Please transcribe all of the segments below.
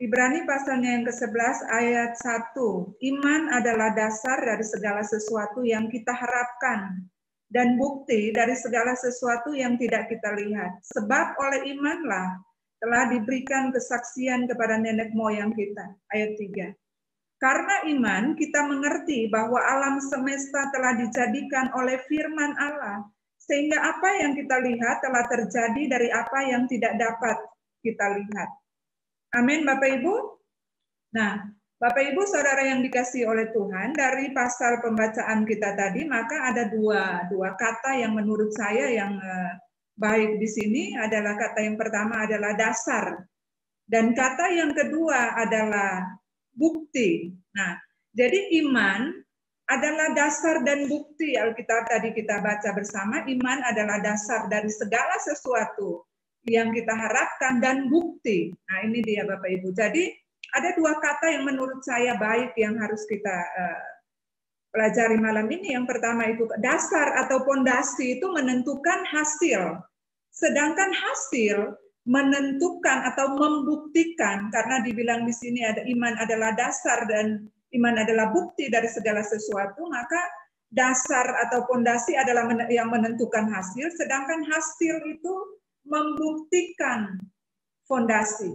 Ibrani pasalnya yang ke-11 ayat 1. Iman adalah dasar dari segala sesuatu yang kita harapkan dan bukti dari segala sesuatu yang tidak kita lihat. Sebab oleh imanlah telah diberikan kesaksian kepada nenek moyang kita. Ayat 3. Karena iman kita mengerti bahwa alam semesta telah dijadikan oleh firman Allah, sehingga apa yang kita lihat telah terjadi dari apa yang tidak dapat kita lihat. Amin, Bapak Ibu. Nah, Bapak Ibu Saudara yang dikasihi oleh Tuhan, dari pasal pembacaan kita tadi, maka ada dua kata yang menurut saya yang baik di sini adalah kata yang pertama adalah dasar, dan kata yang kedua adalah bukti. Nah, jadi iman adalah dasar dan bukti. Alkitab tadi kita baca bersama, iman adalah dasar dari segala sesuatu yang kita harapkan dan bukti. Nah, ini dia Bapak Ibu. Jadi ada dua kata yang menurut saya baik yang harus kita pelajari malam ini. Yang pertama itu dasar atau pondasi itu menentukan hasil. Sedangkan hasil menentukan atau membuktikan, karena dibilang di sini ada iman adalah dasar dan iman adalah bukti dari segala sesuatu, maka dasar atau pondasi adalah yang menentukan hasil, sedangkan hasil itu membuktikan fondasi.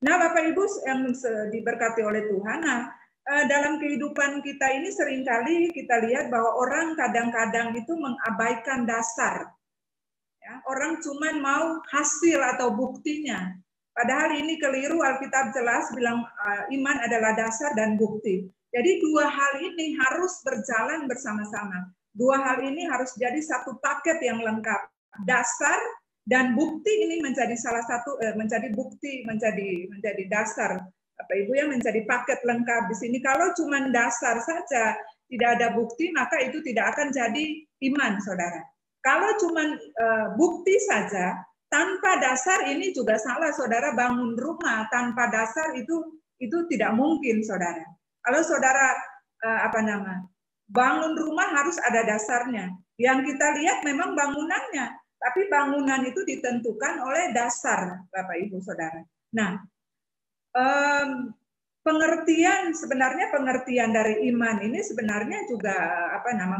Nah, Bapak Ibu yang diberkati oleh Tuhan, nah, dalam kehidupan kita ini seringkali kita lihat bahwa orang kadang-kadang itu mengabaikan dasar. Ya, orang cuma mau hasil atau buktinya. Padahal ini keliru, Alkitab jelas bilang iman adalah dasar dan bukti. Jadi dua hal ini harus berjalan bersama-sama. Dua hal ini harus jadi satu paket yang lengkap. Dasar dan bukti ini menjadi salah satu menjadi bukti, menjadi dasar. Bapak Ibu yang menjadi paket lengkap di sini. Kalau cuma dasar saja tidak ada bukti, maka itu tidak akan jadi iman, Saudara. Kalau cuma bukti saja tanpa dasar ini juga salah, Saudara. Bangun rumah tanpa dasar itu tidak mungkin, Saudara. Kalau Saudara bangun rumah harus ada dasarnya. Yang kita lihat memang bangunannya, tapi bangunan itu ditentukan oleh dasar, Bapak Ibu Saudara. Nah, sebenarnya pengertian dari iman ini sebenarnya juga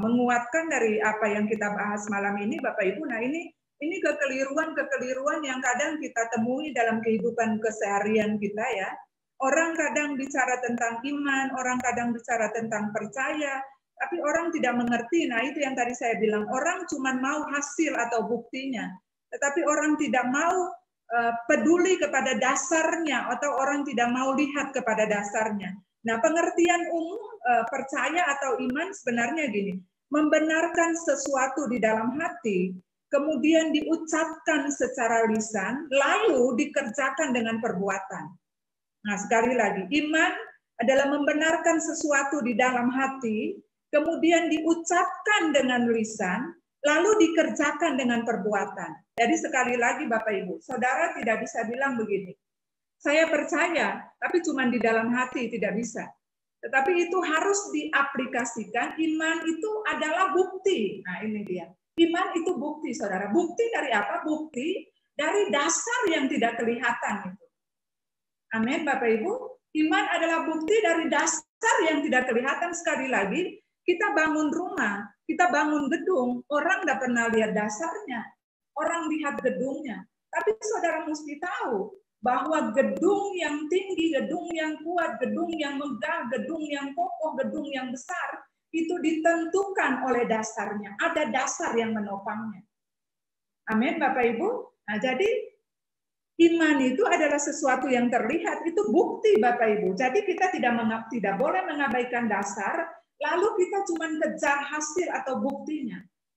menguatkan dari apa yang kita bahas malam ini, Bapak Ibu. Nah, ini kekeliruan yang kadang kita temui dalam kehidupan keseharian kita ya. Orang kadang bicara tentang iman, orang kadang bicara tentang percaya, tapi orang tidak mengerti. Nah, itu yang tadi saya bilang, orang cuma mau hasil atau buktinya, tetapi orang tidak mau peduli kepada dasarnya, atau orang tidak mau lihat kepada dasarnya. Nah, pengertian umum percaya atau iman sebenarnya gini, membenarkan sesuatu di dalam hati, kemudian diucapkan secara lisan, lalu dikerjakan dengan perbuatan. Nah, sekali lagi, iman adalah membenarkan sesuatu di dalam hati, kemudian diucapkan dengan lisan, lalu dikerjakan dengan perbuatan. Jadi sekali lagi Bapak Ibu, Saudara tidak bisa bilang begini, saya percaya, tapi cuma di dalam hati, tidak bisa. Tetapi itu harus diaplikasikan, iman itu adalah bukti. Nah, ini dia. Iman itu bukti, Saudara. Bukti dari apa? Bukti dari dasar yang tidak kelihatan itu. Amin, Bapak Ibu. Iman adalah bukti dari dasar yang tidak kelihatan. Sekali lagi, kita bangun rumah, kita bangun gedung, orang tidak pernah lihat dasarnya. Orang lihat gedungnya. Tapi Saudara mesti tahu bahwa gedung yang tinggi, gedung yang kuat, gedung yang megah, gedung yang kokoh, gedung yang besar, itu ditentukan oleh dasarnya. Ada dasar yang menopangnya. Amin, Bapak Ibu. Nah, jadi iman itu adalah sesuatu yang terlihat, itu bukti Bapak Ibu. Jadi kita tidak boleh mengabaikan dasar, lalu kita cuma kejar hasil atau buktinya.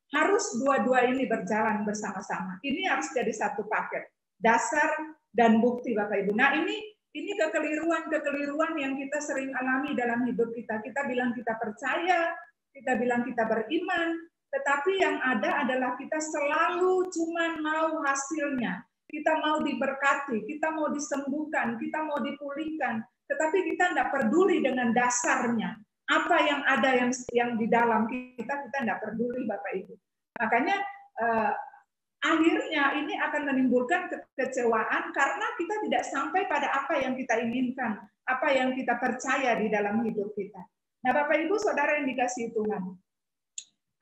Harus dua-dua ini berjalan bersama-sama. Ini harus jadi satu paket, dasar dan bukti Bapak Ibu. Nah, ini kekeliruan yang kita sering alami dalam hidup kita. Kita bilang kita percaya, kita bilang kita beriman, tetapi yang ada adalah kita selalu cuma mau hasilnya. Kita mau diberkati, kita mau disembuhkan, kita mau dipulihkan, tetapi kita tidak peduli dengan dasarnya. Apa yang ada yang di dalam kita tidak peduli, Bapak Ibu. Makanya akhirnya ini akan menimbulkan kekecewaan karena kita tidak sampai pada apa yang kita inginkan, apa yang kita percaya di dalam hidup kita. Nah, Bapak Ibu Saudara yang dikasihi Tuhan,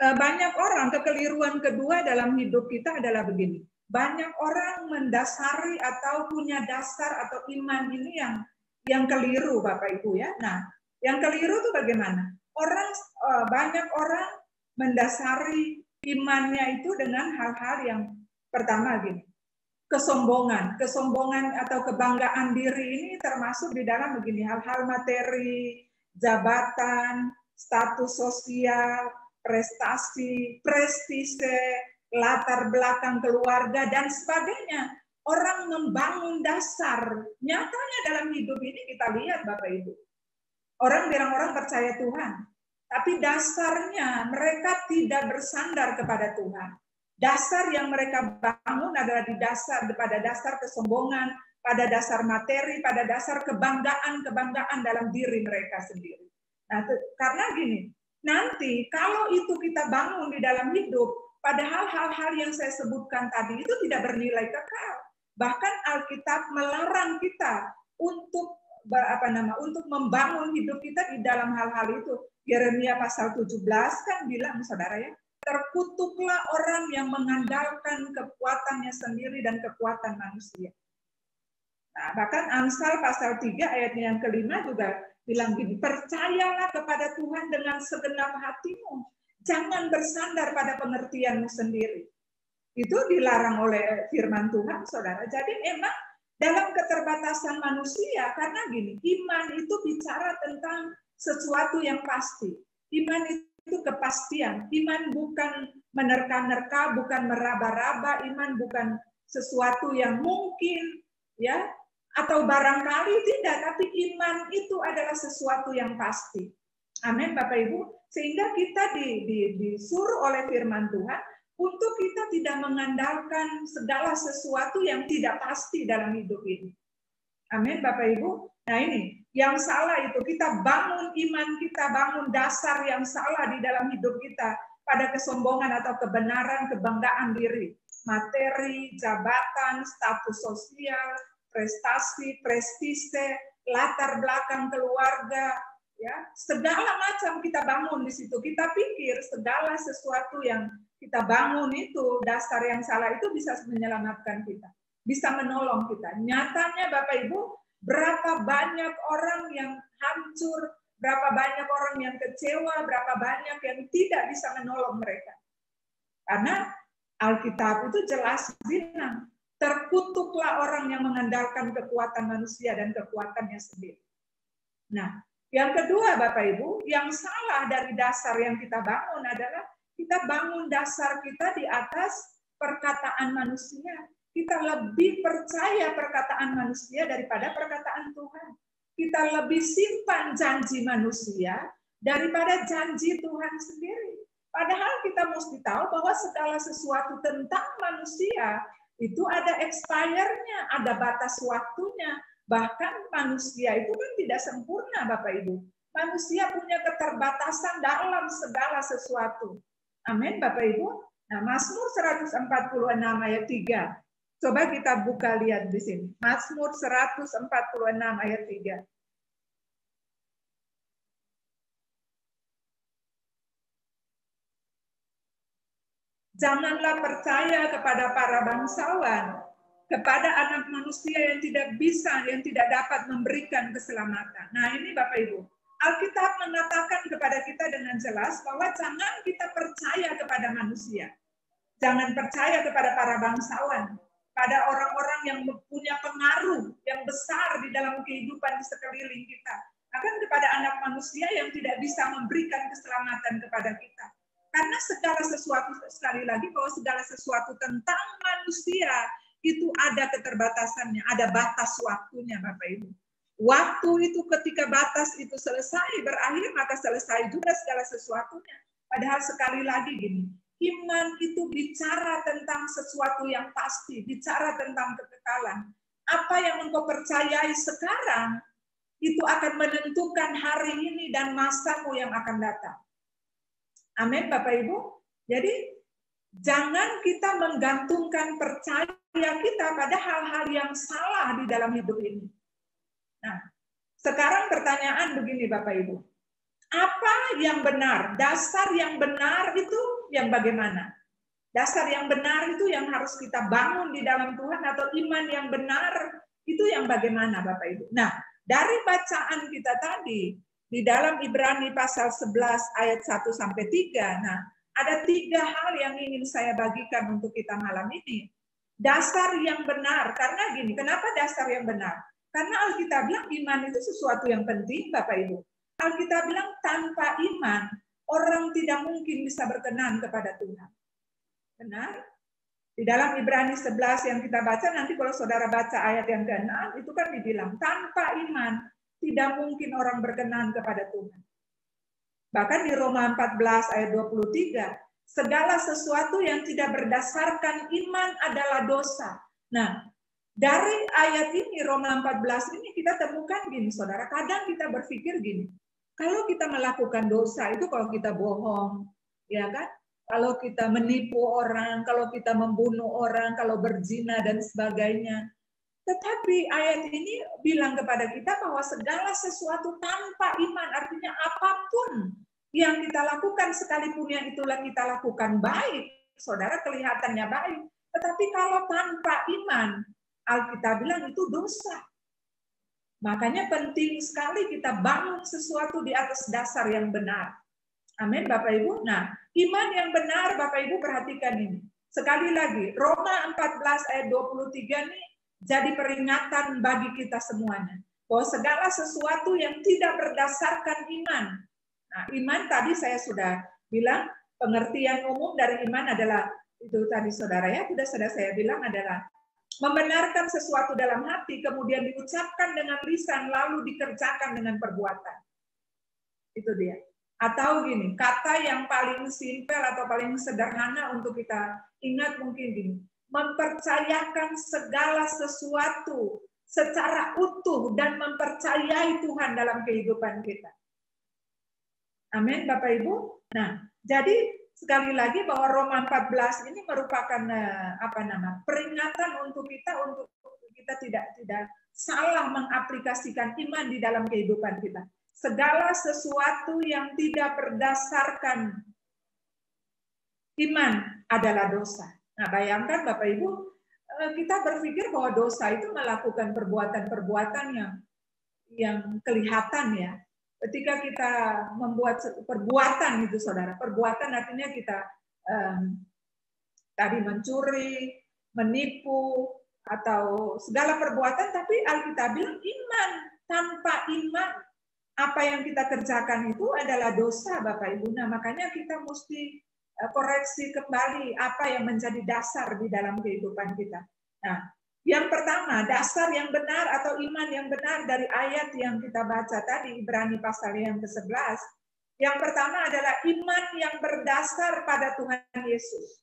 banyak orang, kekeliruan kedua dalam hidup kita adalah begini. Banyak orang mendasari atau punya dasar atau iman ini yang keliru, Bapak Ibu ya. Nah, yang keliru itu bagaimana? Banyak orang mendasari imannya itu dengan hal-hal yang pertama gini, kesombongan atau kebanggaan diri ini termasuk di dalam begini, hal-hal materi, jabatan, status sosial, prestasi, prestise, latar belakang keluarga dan sebagainya. Orang membangun dasar, nyatanya dalam hidup ini kita lihat Bapak Ibu. Orang bilang orang percaya Tuhan, tapi dasarnya mereka tidak bersandar kepada Tuhan. Dasar yang mereka bangun adalah pada dasar kesombongan, pada dasar materi, pada dasar kebanggaan dalam diri mereka sendiri. Nah, karena gini, nanti kalau itu kita bangun di dalam hidup, padahal hal-hal yang saya sebutkan tadi itu tidak bernilai kekal. Bahkan Alkitab melarang kita untuk membangun hidup kita di dalam hal-hal itu. Yeremia pasal 17 kan bilang, saudara ya, terkutuklah orang yang mengandalkan kekuatannya sendiri dan kekuatan manusia. Nah, bahkan Amsal pasal 3 ayatnya yang kelima juga bilang gini, percayalah kepada Tuhan dengan segenap hatimu. Jangan bersandar pada pengertianmu sendiri. Itu dilarang oleh firman Tuhan, saudara. Jadi memang dalam keterbatasan manusia, karena gini, iman itu bicara tentang sesuatu yang pasti. Iman itu kepastian. Iman bukan menerka-nerka, bukan meraba-raba. Iman bukan sesuatu yang mungkin, ya, atau barangkali tidak. Tapi iman itu adalah sesuatu yang pasti. Amin, Bapak Ibu. Sehingga kita disuruh oleh firman Tuhan untuk kita tidak mengandalkan segala sesuatu yang tidak pasti dalam hidup ini. Amin, Bapak Ibu. Nah ini, yang salah itu kita bangun iman kita, bangun dasar yang salah di dalam hidup kita pada kesombongan atau kebenaran, kebanggaan diri. Materi, jabatan, status sosial, prestasi, prestise, latar belakang keluarga, ya, segala macam kita bangun di situ. Kita pikir segala sesuatu yang kita bangun itu, dasar yang salah itu bisa menyelamatkan kita, bisa menolong kita. Nyatanya Bapak Ibu, berapa banyak orang yang hancur, berapa banyak orang yang kecewa, berapa banyak yang tidak bisa menolong mereka. Karena Alkitab itu jelas bilang, terkutuklah orang yang mengandalkan kekuatan manusia dan kekuatannya sendiri. Nah, yang kedua Bapak Ibu, yang salah dari dasar yang kita bangun adalah kita bangun dasar kita di atas perkataan manusia. Kita lebih percaya perkataan manusia daripada perkataan Tuhan. Kita lebih simpan janji manusia daripada janji Tuhan sendiri. Padahal kita mesti tahu bahwa segala sesuatu tentang manusia itu ada expirednya, ada batas waktunya. Bahkan manusia itu kan tidak sempurna, Bapak Ibu. Manusia punya keterbatasan dalam segala sesuatu. Amin, Bapak Ibu. Nah, Mazmur 146 ayat 3. Coba kita buka lihat di sini. Mazmur 146 ayat 3. Janganlah percaya kepada para bangsawan, kepada anak manusia yang tidak bisa, yang tidak dapat memberikan keselamatan. Nah, ini Bapak Ibu. Alkitab mengatakan kepada kita dengan jelas bahwa jangan kita percaya kepada manusia. Jangan percaya kepada para bangsawan, pada orang-orang yang punya pengaruh yang besar di dalam kehidupan di sekeliling kita. Akan kepada anak manusia yang tidak bisa memberikan keselamatan kepada kita. Karena segala sesuatu, sekali lagi bahwa segala sesuatu tentang manusia itu ada keterbatasannya, ada batas waktunya Bapak Ibu. Waktu itu ketika batas itu selesai, berakhir, maka selesai juga segala sesuatunya. Padahal sekali lagi gini, iman itu bicara tentang sesuatu yang pasti, bicara tentang kekekalan. Apa yang engkau percayai sekarang, itu akan menentukan hari ini dan masamu yang akan datang. Amin Bapak Ibu. Jadi Jangan kita menggantungkan percaya kita pada hal-hal yang salah di dalam hidup ini. Nah, sekarang pertanyaan begini Bapak Ibu. Apa yang benar? Dasar yang benar itu yang bagaimana? Dasar yang benar itu yang harus kita bangun di dalam Tuhan, atau iman yang benar itu yang bagaimana Bapak Ibu? Nah, dari bacaan kita tadi di dalam Ibrani pasal 11 ayat 1 sampai 3. Nah, ada 3 hal yang ingin saya bagikan untuk kita malam ini. Dasar yang benar, karena gini, kenapa dasar yang benar? Karena Alkitab bilang iman itu sesuatu yang penting Bapak Ibu. Alkitab bilang tanpa iman, orang tidak mungkin bisa berkenan kepada Tuhan. Benar? Di dalam Ibrani 11 yang kita baca, nanti kalau saudara baca ayat yang ke-6, itu kan dibilang, tanpa iman tidak mungkin orang berkenan kepada Tuhan. Bahkan di Roma 14 ayat 23, segala sesuatu yang tidak berdasarkan iman adalah dosa. Nah, dari ayat ini, Roma 14 ini kita temukan gini, saudara, kadang kita berpikir gini, kalau kita melakukan dosa itu kalau kita bohong, ya kan? Kalau kita menipu orang, kalau kita membunuh orang, kalau berzina dan sebagainya. Tetapi ayat ini bilang kepada kita bahwa segala sesuatu tanpa iman, artinya apapun yang kita lakukan sekalipun yang itulah kita lakukan baik, saudara, kelihatannya baik. Tetapi kalau tanpa iman, Alkitab bilang itu dosa. Makanya penting sekali kita bangun sesuatu di atas dasar yang benar. Amin, Bapak Ibu. Nah, iman yang benar, Bapak Ibu perhatikan ini. Sekali lagi, Roma 14 ayat 23 ini jadi peringatan bagi kita semuanya. Bahwa segala sesuatu yang tidak berdasarkan iman. Nah, iman tadi saya sudah bilang, pengertian umum dari iman adalah, itu tadi saudara ya, sudah saya bilang adalah, membenarkan sesuatu dalam hati, kemudian diucapkan dengan lisan, lalu dikerjakan dengan perbuatan. Itu dia. Atau gini, kata yang paling simpel atau paling sederhana untuk kita ingat mungkin gini, mempercayakan segala sesuatu secara utuh dan mempercayai Tuhan dalam kehidupan kita. Amin, Bapak Ibu. Nah, jadi sekali lagi bahwa Roma 14 ini merupakan peringatan untuk kita tidak salah mengaplikasikan iman di dalam kehidupan kita. Segala sesuatu yang tidak berdasarkan iman adalah dosa. Nah, bayangkan Bapak Ibu, kita berpikir bahwa dosa itu melakukan perbuatan-perbuatan yang kelihatan ya. Ketika kita membuat perbuatan itu, saudara, perbuatan artinya kita tadi mencuri, menipu, atau segala perbuatan, tapi Alkitab bilang iman. Tanpa iman, apa yang kita kerjakan itu adalah dosa, Bapak Ibu. Nah, makanya kita mesti koreksi kembali apa yang menjadi dasar di dalam kehidupan kita. Nah, yang pertama, dasar yang benar atau iman yang benar dari ayat yang kita baca tadi, Ibrani pasal yang ke-11. Yang pertama adalah iman yang berdasar pada Tuhan Yesus.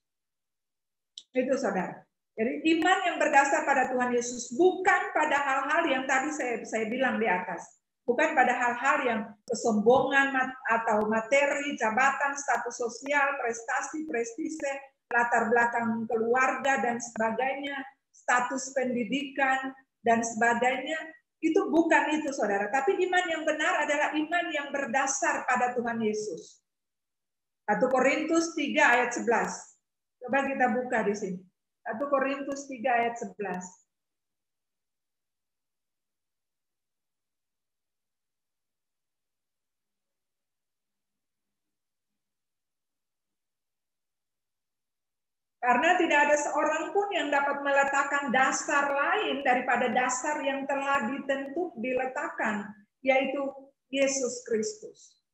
Itu, saudara. Jadi iman yang berdasar pada Tuhan Yesus, bukan pada hal-hal yang tadi saya bilang di atas. Bukan pada hal-hal yang kesombongan atau materi, jabatan, status sosial, prestasi, prestise, latar belakang keluarga, dan sebagainya, status pendidikan, dan sebagainya. Itu bukan itu, saudara. Tapi iman yang benar adalah iman yang berdasar pada Tuhan Yesus. 1 Korintus 3 ayat 11. Coba kita buka di sini. 1 Korintus 3 ayat 11. Karena tidak ada seorang pun yang dapat meletakkan dasar lain daripada dasar yang telah diletakkan, yaitu Yesus Kristus.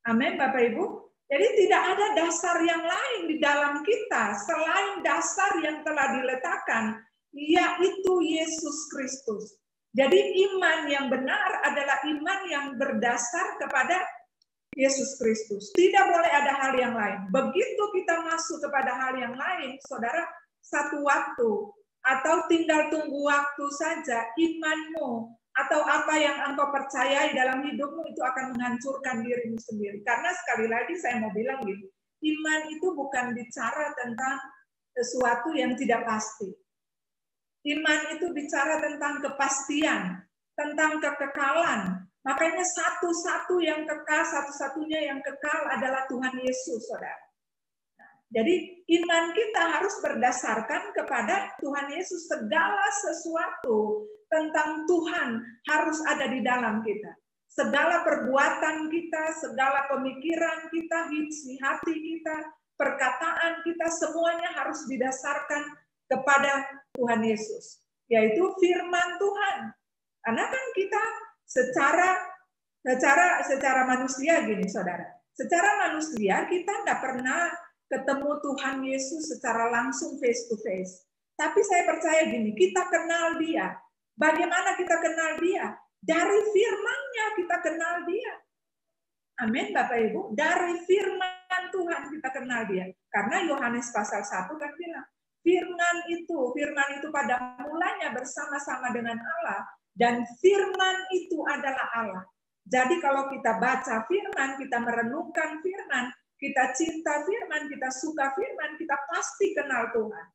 Amin, Bapak Ibu. Jadi tidak ada dasar yang lain di dalam kita selain dasar yang telah diletakkan, yaitu Yesus Kristus. Jadi iman yang benar adalah iman yang berdasar kepada Yesus Kristus. Tidak boleh ada hal yang lain. Begitu kita masuk kepada hal yang lain, saudara, satu waktu atau tinggal tunggu waktu saja, imanmu atau apa yang engkau percayai dalam hidupmu itu akan menghancurkan dirimu sendiri. Karena sekali lagi saya mau bilang gini, Iman itu bukan bicara tentang sesuatu yang tidak pasti. Iman itu bicara tentang kepastian, tentang kekekalan. Makanya satu-satu yang kekal, satu-satunya yang kekal adalah Tuhan Yesus, saudara. Jadi iman kita harus berdasarkan kepada Tuhan Yesus. Segala sesuatu tentang Tuhan harus ada di dalam kita. Segala perbuatan kita, segala pemikiran kita, isi hati kita, perkataan kita, semuanya harus didasarkan kepada Tuhan Yesus. Yaitu firman Tuhan. Karena kan kita secara manusia gini, saudara. Secara manusia kita nggak pernah ketemu Tuhan Yesus secara langsung face to face. Tapi saya percaya gini, kita kenal Dia. Bagaimana kita kenal Dia? Dari firman-Nya kita kenal Dia. Amin, Bapak Ibu. Dari firman Tuhan kita kenal Dia. Karena Yohanes pasal 1 kan bilang, firman itu pada mulanya bersama-sama dengan Allah, dan firman itu adalah Allah. Jadi kalau kita baca firman, kita merenungkan firman, kita cinta firman, kita suka firman, kita pasti kenal Tuhan.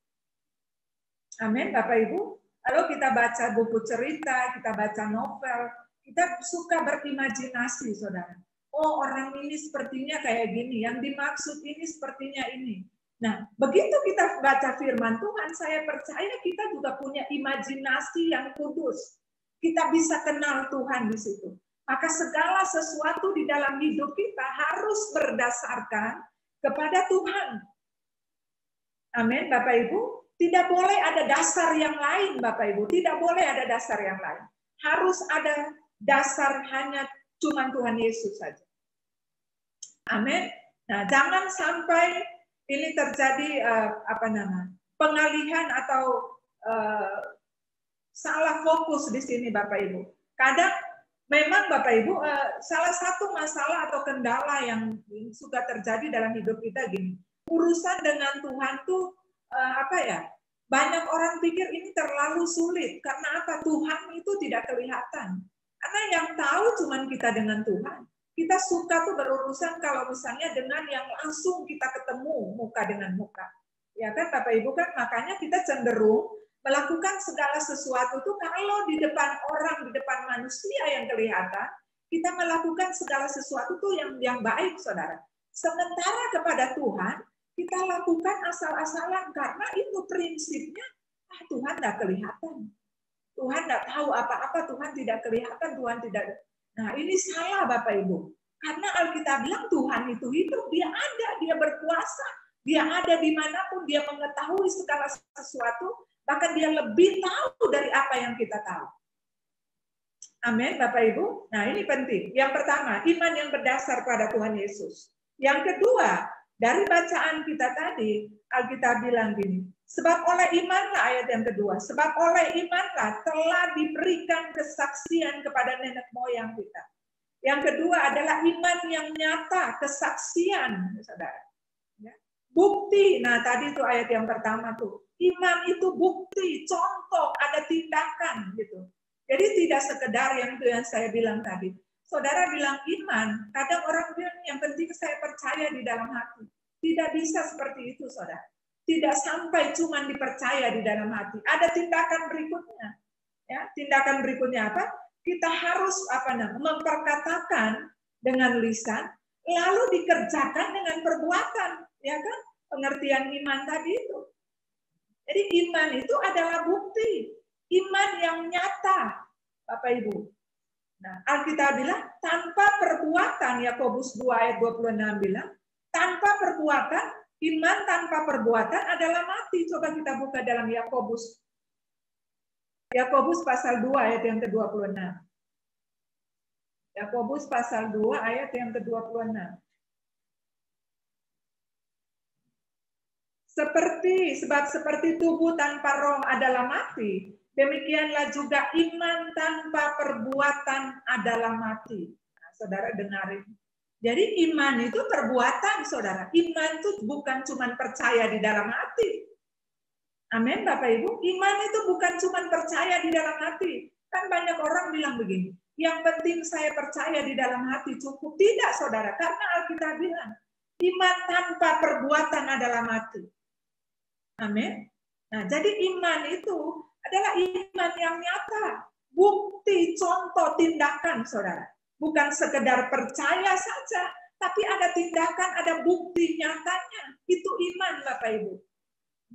Amin, Bapak Ibu. Kalau kita baca buku cerita, kita baca novel, kita suka berimajinasi, saudara. Oh, orang ini sepertinya kayak gini, yang dimaksud ini sepertinya ini. Nah, begitu kita baca firman Tuhan, saya percaya kita juga punya imajinasi yang kudus. Kita bisa kenal Tuhan di situ. Maka segala sesuatu di dalam hidup kita harus berdasarkan kepada Tuhan. Amin, Bapak Ibu. Tidak boleh ada dasar yang lain, Bapak Ibu. Tidak boleh ada dasar yang lain. Harus ada dasar hanya cuma Tuhan Yesus saja. Amin. Nah, jangan sampai ini terjadi pengalihan atau salah fokus di sini, Bapak Ibu. Kadang memang Bapak Ibu, salah satu masalah atau kendala yang suka terjadi dalam hidup kita gini, urusan dengan Tuhan tuh banyak orang pikir ini terlalu sulit. Karena apa? Tuhan itu tidak kelihatan. Karena yang tahu cuma kita dengan Tuhan. Kita suka tuh berurusan kalau misalnya dengan yang langsung kita ketemu muka dengan muka. Ya kan Bapak Ibu kan, makanya kita cenderung melakukan segala sesuatu tuh kalau di depan orang, di depan manusia yang kelihatan, kita melakukan segala sesuatu tuh yang baik, saudara. Sementara kepada Tuhan, kita lakukan asal-asalan karena itu prinsipnya, Tuhan tidak kelihatan. Tuhan tidak tahu apa-apa, Tuhan tidak kelihatan, Tuhan tidak. Nah, ini salah Bapak Ibu. Karena Alkitab bilang Tuhan itu hidup, Dia ada, Dia berkuasa, Dia ada dimanapun, Dia mengetahui segala sesuatu, bahkan Dia lebih tahu dari apa yang kita tahu. Amin, Bapak Ibu. Nah, ini penting. Yang pertama, iman yang berdasar pada Tuhan Yesus. Yang kedua, dari bacaan kita tadi, Alkitab bilang gini, sebab oleh imanlah, ayat yang kedua, sebab oleh imanlah telah diberikan kesaksian kepada nenek moyang kita. Yang kedua adalah iman yang nyata, kesaksian, saudara. Bukti, nah tadi itu ayat yang pertama tuh, iman itu bukti, contoh, ada tindakan gitu. Jadi tidak sekedar yang itu yang saya bilang tadi. Saudara bilang iman, kadang orang bilang yang penting saya percaya di dalam hati. Tidak bisa seperti itu, saudara. Tidak sampai cuma dipercaya di dalam hati. Ada tindakan berikutnya. Ya, tindakan berikutnya apa? Kita harus memperkatakan dengan lisan, lalu dikerjakan dengan perbuatan. Ya kan? Pengertian iman tadi itu. Jadi iman itu adalah bukti. Iman yang nyata, Bapak Ibu. Nah, Alkitab bilang, tanpa perbuatan, Yakobus 2 ayat 26 bilang, tanpa perbuatan, iman tanpa perbuatan adalah mati. Coba kita buka dalam Yakobus. Yakobus pasal 2 ayat yang ke-26. Yakobus pasal 2 ayat yang ke-26. Sebab seperti tubuh tanpa roh adalah mati, demikianlah juga iman tanpa perbuatan adalah mati. Nah, saudara dengarin. Jadi iman itu perbuatan, saudara. Iman itu bukan cuma percaya di dalam hati. Amin, Bapak Ibu. Iman itu bukan cuma percaya di dalam hati. Kan banyak orang bilang begini, yang penting saya percaya di dalam hati cukup. Tidak, saudara. Karena Alkitab bilang, Iman tanpa perbuatan adalah mati. Amin. Nah, jadi iman itu adalah iman yang nyata. Bukti, contoh, tindakan, saudara. Bukan sekedar percaya saja, tapi ada tindakan, ada bukti nyatanya. Itu iman, Bapak Ibu.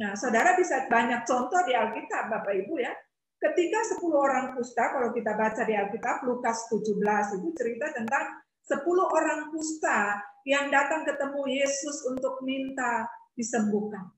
Nah, saudara bisa banyak contoh di Alkitab, Bapak Ibu ya. Ketika 10 orang kusta, kalau kita baca di Alkitab, Lukas 17, itu cerita tentang 10 orang kusta yang datang ketemu Yesus untuk minta disembuhkan.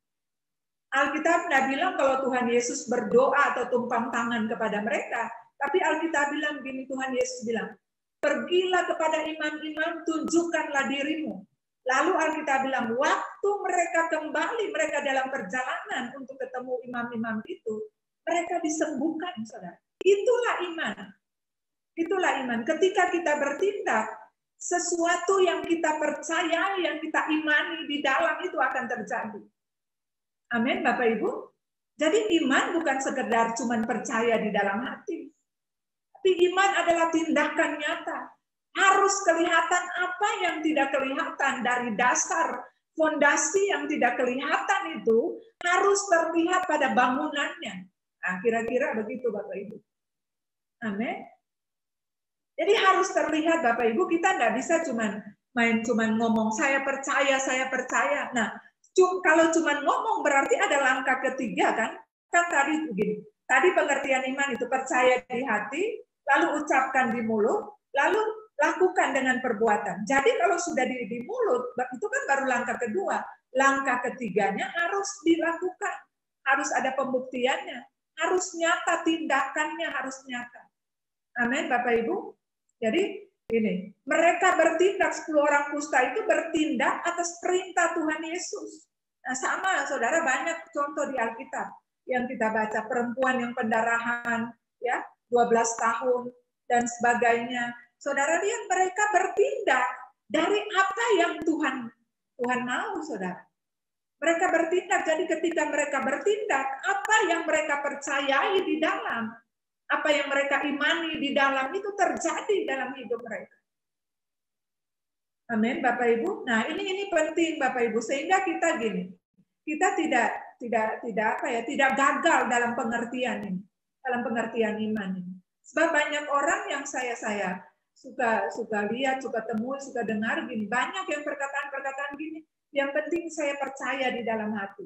Alkitab tidak bilang kalau Tuhan Yesus berdoa atau tumpang tangan kepada mereka, tapi Alkitab bilang gini, Tuhan Yesus bilang, pergilah kepada imam-imam, tunjukkanlah dirimu. Lalu Alkitab bilang, waktu mereka kembali, mereka dalam perjalanan untuk ketemu imam-imam itu, mereka disembuhkan, saudara. Itulah iman. Itulah iman. Ketika kita bertindak, sesuatu yang kita percaya, yang kita imani di dalam itu akan terjadi. Amin, Bapak Ibu. Jadi iman bukan sekedar cuma percaya di dalam hati. Tapi iman adalah tindakan nyata. Harus kelihatan apa yang tidak kelihatan dari dasar fondasi yang tidak kelihatan itu harus terlihat pada bangunannya. Nah, kira-kira begitu Bapak Ibu. Amin. Jadi harus terlihat Bapak Ibu, kita nggak bisa cuman ngomong saya percaya. Nah, kalau cuma ngomong berarti ada langkah ketiga kan? Kan tadi begini. Tadi pengertian iman itu percaya di hati, lalu ucapkan di mulut, lalu lakukan dengan perbuatan. Jadi kalau sudah di mulut, itu kan baru langkah kedua. Langkah ketiganya harus dilakukan. Harus ada pembuktiannya. Harus nyata, tindakannya harus nyata. Amin, Bapak Ibu. Jadi ini, mereka bertindak, 10 orang kusta itu bertindak atas perintah Tuhan Yesus. Nah, sama saudara, banyak contoh di Alkitab yang kita baca, perempuan yang pendarahan ya 12 tahun dan sebagainya. Saudara lihat mereka bertindak dari apa yang Tuhan mau, saudara. Mereka bertindak, jadi ketika mereka bertindak, apa yang mereka percayai di dalam, apa yang mereka imani di dalam itu terjadi dalam hidup mereka. Amin, Bapak Ibu. Nah, ini penting Bapak Ibu, sehingga kita gini, kita tidak gagal dalam pengertian ini, dalam pengertian iman ini. Sebab banyak orang yang saya suka lihat, suka temui, suka dengar gini, banyak yang perkataan gini, yang penting saya percaya di dalam hati.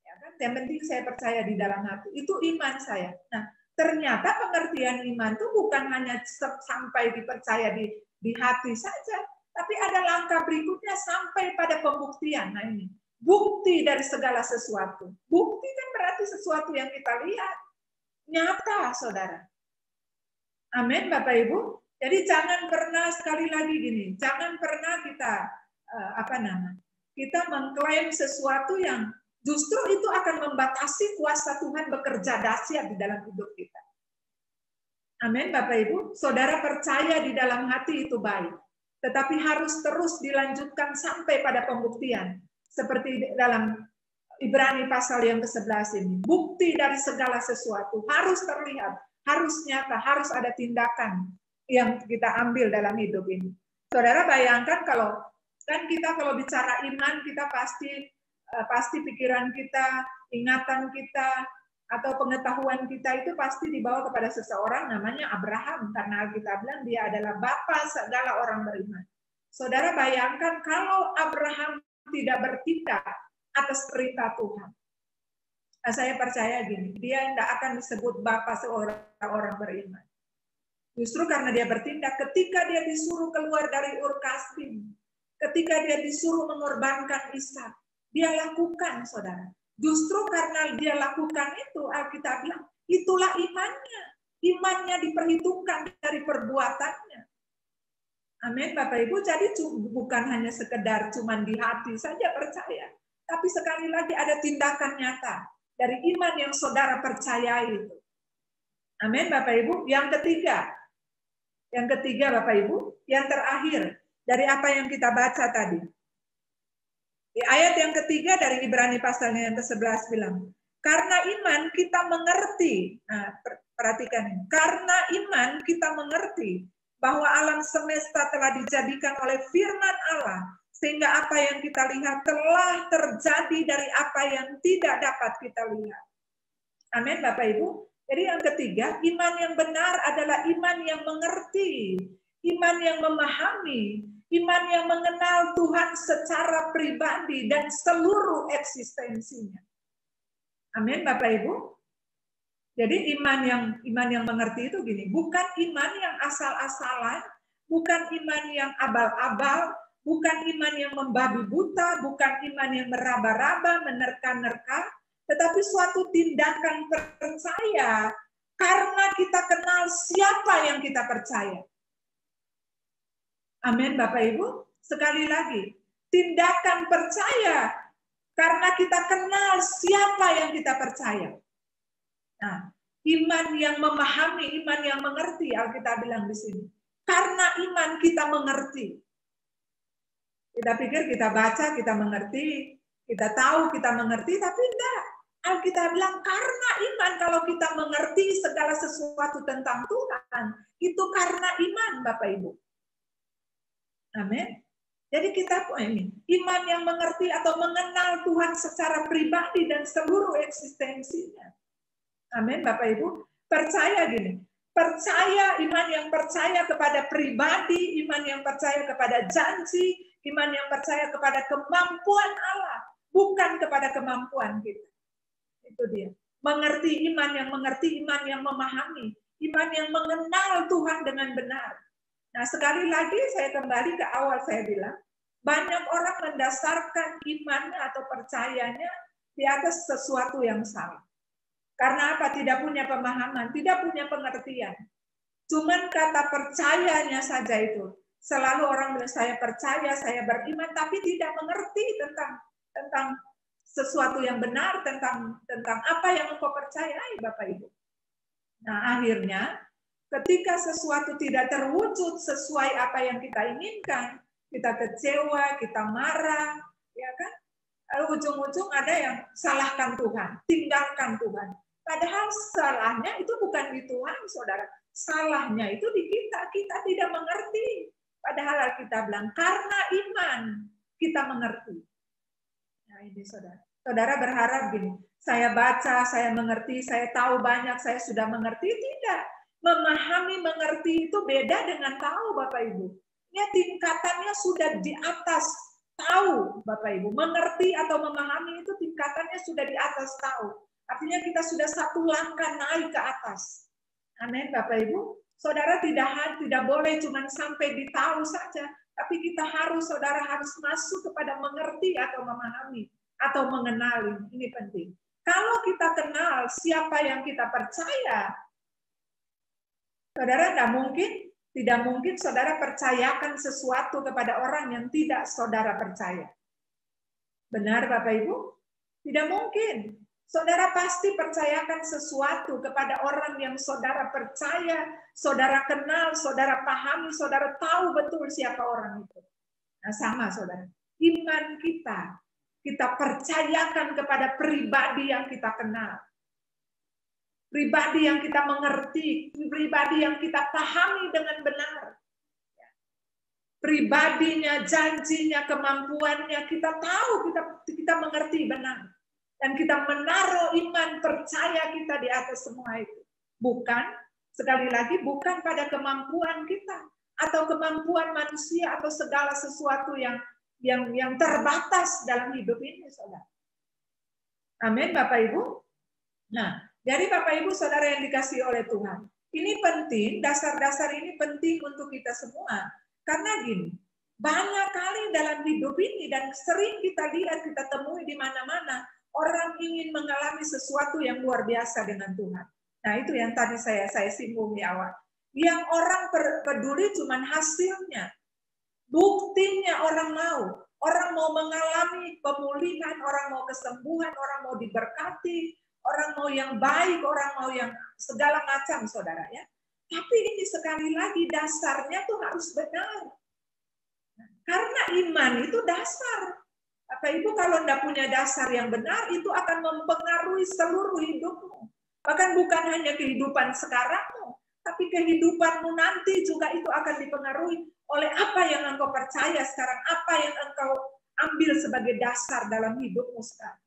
Ya kan? Yang penting saya percaya di dalam hati. Itu iman saya. Nah, ternyata pengertian iman itu bukan hanya sampai dipercaya di hati saja, tapi ada langkah berikutnya sampai pada pembuktian. Nah ini, bukti dari segala sesuatu. Bukti kan berarti sesuatu yang kita lihat. Nyata, saudara. Amin, Bapak Ibu. Jadi jangan pernah, sekali lagi gini, jangan pernah kita mengklaim sesuatu yang justru itu akan membatasi kuasa Tuhan bekerja dahsyat di dalam hidup kita. Amin, Bapak Ibu. Saudara percaya di dalam hati itu baik. Tetapi harus terus dilanjutkan sampai pada pembuktian. Seperti dalam Ibrani pasal yang ke-11 ini. Bukti dari segala sesuatu harus terlihat, harus nyata, harus ada tindakan yang kita ambil dalam hidup ini. Saudara bayangkan kalau bicara iman, kita pasti pikiran kita, ingatan kita, atau pengetahuan kita itu pasti dibawa kepada seseorang namanya Abraham, karena Alkitab bilang dia adalah bapa segala orang beriman. Saudara bayangkan kalau Abraham tidak bertindak atas perintah Tuhan. Nah, saya percaya gini, dia tidak akan disebut bapa seorang orang beriman. Justru karena dia bertindak, ketika dia disuruh keluar dari Ur Kasdim, ketika dia disuruh mengorbankan Ishak, dia lakukan, saudara. Justru karena dia lakukan itu, Alkitab bilang, itulah imannya. Imannya diperhitungkan dari perbuatannya. Amin, Bapak Ibu. Jadi bukan hanya sekedar cuman di hati saja percaya, tapi sekali lagi ada tindakan nyata dari iman yang saudara percayai itu. Amin, Bapak Ibu. Yang ketiga Bapak Ibu, yang terakhir dari apa yang kita baca tadi. Di ayat yang ketiga dari Ibrani pasalnya yang ke-11 bilang, karena iman kita mengerti. Nah, perhatikan ini. Karena iman kita mengerti bahwa alam semesta telah dijadikan oleh firman Allah Sehingga apa yang kita lihat telah terjadi dari apa yang tidak dapat kita lihat. Amin, Bapak Ibu. Jadi yang ketiga, iman yang benar adalah iman yang mengerti, iman yang memahami, iman yang mengenal Tuhan secara pribadi dan seluruh eksistensinya. Amin, Bapak Ibu. Jadi iman yang mengerti itu gini, bukan iman yang asal-asalan, bukan iman yang abal-abal, bukan iman yang membabi buta, bukan iman yang meraba-raba, menerka-nerka, tetapi suatu tindakan percaya karena kita kenal siapa yang kita percaya. Amin, Bapak Ibu. Sekali lagi, tindakan percaya karena kita kenal siapa yang kita percaya. Nah, iman yang memahami, iman yang mengerti, Alkitab bilang di sini. Karena iman kita mengerti. Kita pikir kita baca, kita mengerti, kita tahu, kita mengerti, tapi enggak. Alkitab bilang karena iman, kalau kita mengerti segala sesuatu tentang Tuhan, itu karena iman, Bapak Ibu. Amin. Jadi kita ini iman yang mengerti atau mengenal Tuhan secara pribadi dan seluruh eksistensinya. Amin, Bapak Ibu. Percaya gini, percaya, iman yang percaya kepada pribadi, iman yang percaya kepada janji, iman yang percaya kepada kemampuan Allah, bukan kepada kemampuan kita. Itu dia. Mengerti, iman yang mengerti, iman yang memahami, iman yang mengenal Tuhan dengan benar. Nah, sekali lagi saya kembali ke awal saya bilang, banyak orang mendasarkan imannya atau percayanya di atas sesuatu yang salah. Karena apa? Tidak punya pemahaman, tidak punya pengertian. Cuman kata percayanya saja itu. Selalu orang bilang saya percaya, saya beriman, tapi tidak mengerti tentang sesuatu yang benar, tentang apa yang engkau percayai, Bapak Ibu. Nah, akhirnya ketika sesuatu tidak terwujud sesuai apa yang kita inginkan, kita kecewa, kita marah, ya kan? Lalu ujung-ujung ada yang salahkan Tuhan, tinggalkan Tuhan. Padahal salahnya itu bukan di Tuhan, saudara. Salahnya itu di kita. Kita tidak mengerti. Padahal kita bilang, karena iman kita mengerti. Nah ini saudara. Saudara berharap gini, saya baca, saya mengerti, saya tahu banyak, saya sudah mengerti. Tidak. Memahami, mengerti itu beda dengan tahu, Bapak Ibu. Ya, tingkatannya sudah di atas tahu, Bapak Ibu. Mengerti atau memahami itu tingkatannya sudah di atas tahu. Artinya kita sudah satu langkah naik ke atas. Amin, Bapak Ibu. Saudara tidak boleh cuma sampai di tahu saja, tapi kita saudara harus masuk kepada mengerti atau memahami atau mengenali. Ini penting. Kalau kita kenal siapa yang kita percaya, saudara tidak mungkin saudara percayakan sesuatu kepada orang yang tidak saudara percaya. Benar, Bapak Ibu? Tidak mungkin. Saudara pasti percayakan sesuatu kepada orang yang saudara percaya, saudara kenal, saudara pahami, saudara tahu betul siapa orang itu. Nah, sama saudara. Iman kita percayakan kepada pribadi yang kita kenal. Pribadi yang kita mengerti, pribadi yang kita pahami dengan benar. Pribadinya, janjinya, kemampuannya, kita tahu, kita mengerti benar. Dan kita menaruh iman percaya kita di atas semua itu. Bukan, sekali lagi, bukan pada kemampuan kita atau kemampuan manusia atau segala sesuatu yang terbatas dalam hidup ini, saudara. Amin, Bapak Ibu. Nah, dari Bapak Ibu, saudara yang dikasihi oleh Tuhan, ini penting, dasar-dasar ini penting untuk kita semua. Karena gini, banyak kali dalam hidup ini dan sering kita lihat, kita temui di mana-mana, orang ingin mengalami sesuatu yang luar biasa dengan Tuhan. Nah, itu yang tadi saya singgung di awal. Yang orang peduli cuma hasilnya. Buktinya orang mau. Orang mau mengalami pemulihan, orang mau kesembuhan, orang mau diberkati, orang mau yang baik, orang mau yang segala macam, saudara ya. Tapi ini sekali lagi dasarnya tuh harus benar. Karena iman itu dasar. Bapak Ibu kalau tidak punya dasar yang benar, itu akan mempengaruhi seluruh hidupmu. Bahkan bukan hanya kehidupan sekarangmu, tapi kehidupanmu nanti juga itu akan dipengaruhi oleh apa yang engkau percaya sekarang, apa yang engkau ambil sebagai dasar dalam hidupmu sekarang.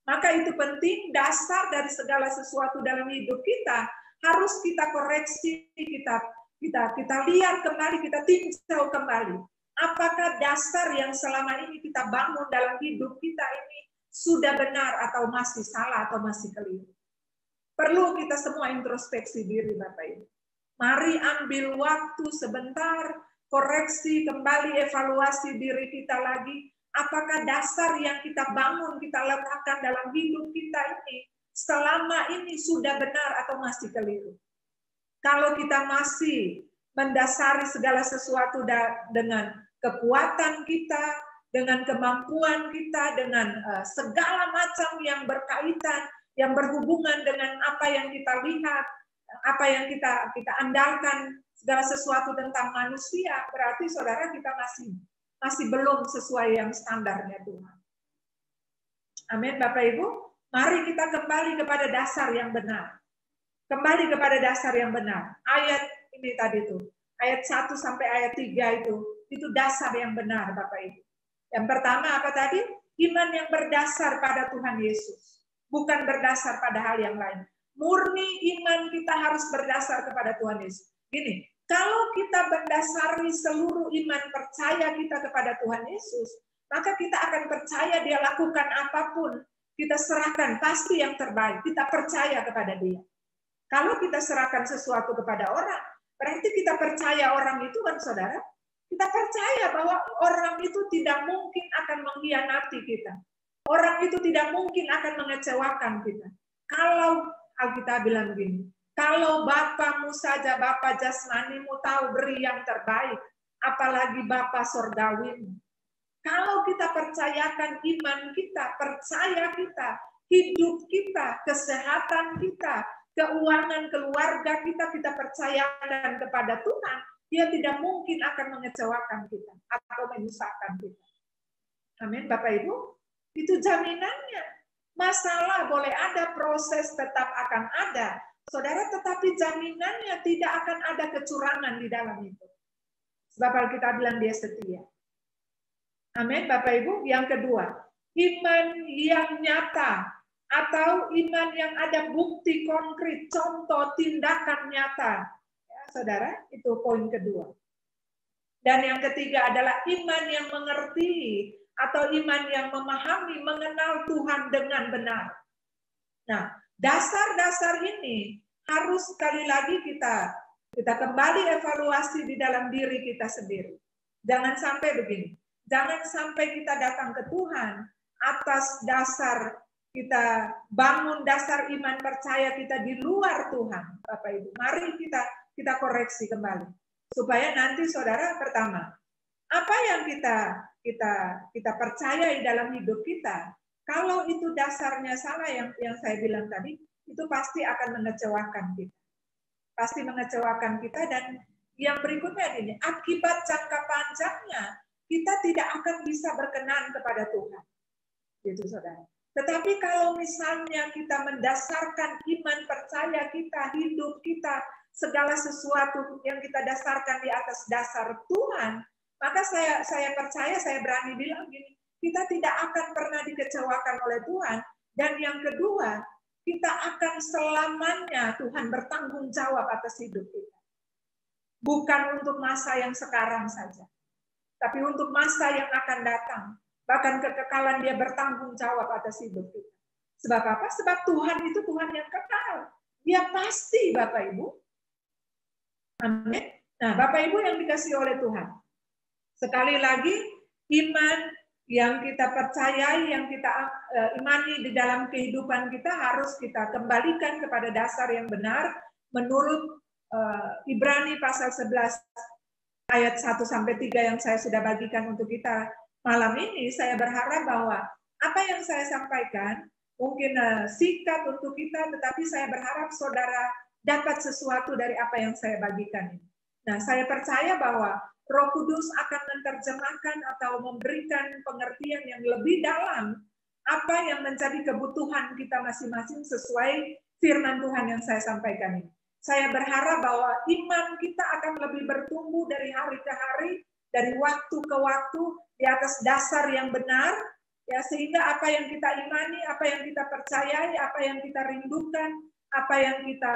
Maka itu penting, dasar dari segala sesuatu dalam hidup kita harus kita koreksi, kita lihat kembali, kita tinjau kembali. Apakah dasar yang selama ini kita bangun dalam hidup kita ini sudah benar atau masih salah atau masih keliru? Perlu kita semua introspeksi diri Bapak Ibu. Mari ambil waktu sebentar, koreksi kembali, evaluasi diri kita lagi. Apakah dasar yang kita bangun, kita letakkan dalam hidup kita ini selama ini sudah benar atau masih keliru? Kalau kita masih mendasari segala sesuatu dengan kekuatan kita, dengan kemampuan kita, dengan segala macam yang berkaitan, yang berhubungan dengan apa yang kita lihat, apa yang kita andalkan, segala sesuatu tentang manusia, berarti saudara kita masih belum sesuai yang standarnya Tuhan. Amin, Bapak Ibu. Mari kita kembali kepada dasar yang benar. Kembali kepada dasar yang benar. Ayat ini tadi tuh, ayat 1 sampai ayat 3 itu dasar yang benar Bapak Ibu. Yang pertama apa tadi? Iman yang berdasar pada Tuhan Yesus. Bukan berdasar pada hal yang lain. Murni iman kita harus berdasar kepada Tuhan Yesus. Gini, kalau kita mendasari seluruh iman percaya kita kepada Tuhan Yesus, maka kita akan percaya Dia lakukan apapun. Kita serahkan pasti yang terbaik. Kita percaya kepada Dia. Kalau kita serahkan sesuatu kepada orang, berarti kita percaya orang itu kan saudara. Kita percaya bahwa orang itu tidak mungkin akan mengkhianati kita. Orang itu tidak mungkin akan mengecewakan kita. Kalau Alkitab bilang begini, kalau Bapamu saja, Bapa jasmanimu tahu beri yang terbaik, apalagi Bapa sorgawimu. Kalau kita percayakan iman kita, percaya kita, hidup kita, kesehatan kita, keuangan keluarga kita percayakan kepada Tuhan, Dia tidak mungkin akan mengecewakan kita atau menyusahkan kita. Amin, Bapak Ibu. Itu jaminannya. Masalah boleh ada, proses tetap akan ada. Saudara, tetapi jaminannya tidak akan ada kecurangan di dalam itu. Sebab kita bilang Dia setia. Amin, Bapak Ibu. Yang kedua, iman yang nyata atau iman yang ada bukti konkret, contoh tindakan nyata. Ya, saudara, itu poin kedua. Dan yang ketiga adalah iman yang mengerti atau iman yang memahami, mengenal Tuhan dengan benar. Nah, dasar-dasar ini harus sekali lagi kita kembali evaluasi di dalam diri kita sendiri. Jangan sampai begini. Jangan sampai kita datang ke Tuhan atas dasar kita bangun dasar iman percaya kita di luar Tuhan, Bapak Ibu. Mari kita koreksi kembali supaya nanti saudara, pertama, apa yang kita percayai dalam hidup kita, kalau itu dasarnya salah yang saya bilang tadi, itu pasti akan mengecewakan kita. Pasti mengecewakan kita, dan yang berikutnya ini, akibat jangka panjangnya kita tidak akan bisa berkenan kepada Tuhan. Gitu saudara. Tetapi kalau misalnya kita mendasarkan iman percaya kita, hidup kita, segala sesuatu yang kita dasarkan di atas dasar Tuhan, maka saya percaya, saya berani bilang gini, kita tidak akan pernah dikecewakan oleh Tuhan. Dan yang kedua, kita akan selamanya Tuhan bertanggung jawab atas hidup kita. Bukan untuk masa yang sekarang saja, tapi untuk masa yang akan datang. Bahkan kekekalan Dia bertanggung jawab atas hidup kita. Sebab apa? Sebab Tuhan itu Tuhan yang kekal. Dia pasti, Bapak Ibu. Amin. Nah, Bapak Ibu yang dikasihi oleh Tuhan. Sekali lagi, iman yang kita percayai, yang kita imani di dalam kehidupan kita harus kita kembalikan kepada dasar yang benar menurut Ibrani pasal 11 ayat 1-3 yang saya sudah bagikan untuk kita malam ini. Saya berharap bahwa apa yang saya sampaikan mungkin singkat untuk kita, tetapi saya berharap saudara dapat sesuatu dari apa yang saya bagikan ini. Nah, saya percaya bahwa Roh Kudus akan menerjemahkan atau memberikan pengertian yang lebih dalam apa yang menjadi kebutuhan kita masing-masing sesuai firman Tuhan yang saya sampaikan ini. Saya berharap bahwa iman kita akan lebih bertumbuh dari hari ke hari, dari waktu ke waktu di atas dasar yang benar, ya, sehingga apa yang kita imani, apa yang kita percayai, apa yang kita rindukan, apa yang kita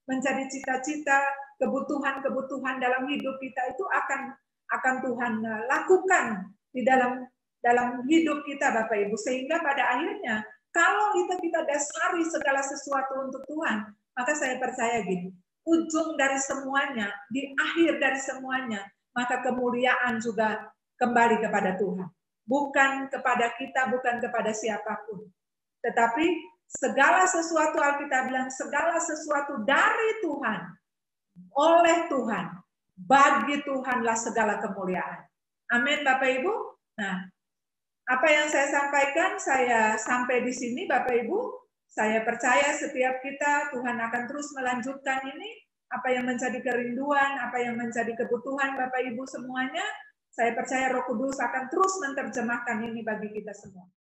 menjadi cita-cita, kebutuhan-kebutuhan dalam hidup kita itu akan Tuhan lakukan di dalam hidup kita, Bapak Ibu, sehingga pada akhirnya kalau kita dasari segala sesuatu untuk Tuhan, maka saya percaya gini, ujung dari semuanya, di akhir dari semuanya, maka kemuliaan juga kembali kepada Tuhan. Bukan kepada kita, bukan kepada siapapun. Tetapi segala sesuatu, Alkitab bilang, segala sesuatu dari Tuhan, oleh Tuhan, bagi Tuhanlah segala kemuliaan. Amin, Bapak Ibu. Nah, apa yang saya sampaikan, saya sampai di sini, Bapak Ibu. Saya percaya setiap kita, Tuhan akan terus melanjutkan ini, apa yang menjadi kerinduan, apa yang menjadi kebutuhan Bapak Ibu semuanya, saya percaya Roh Kudus akan terus menerjemahkan ini bagi kita semua.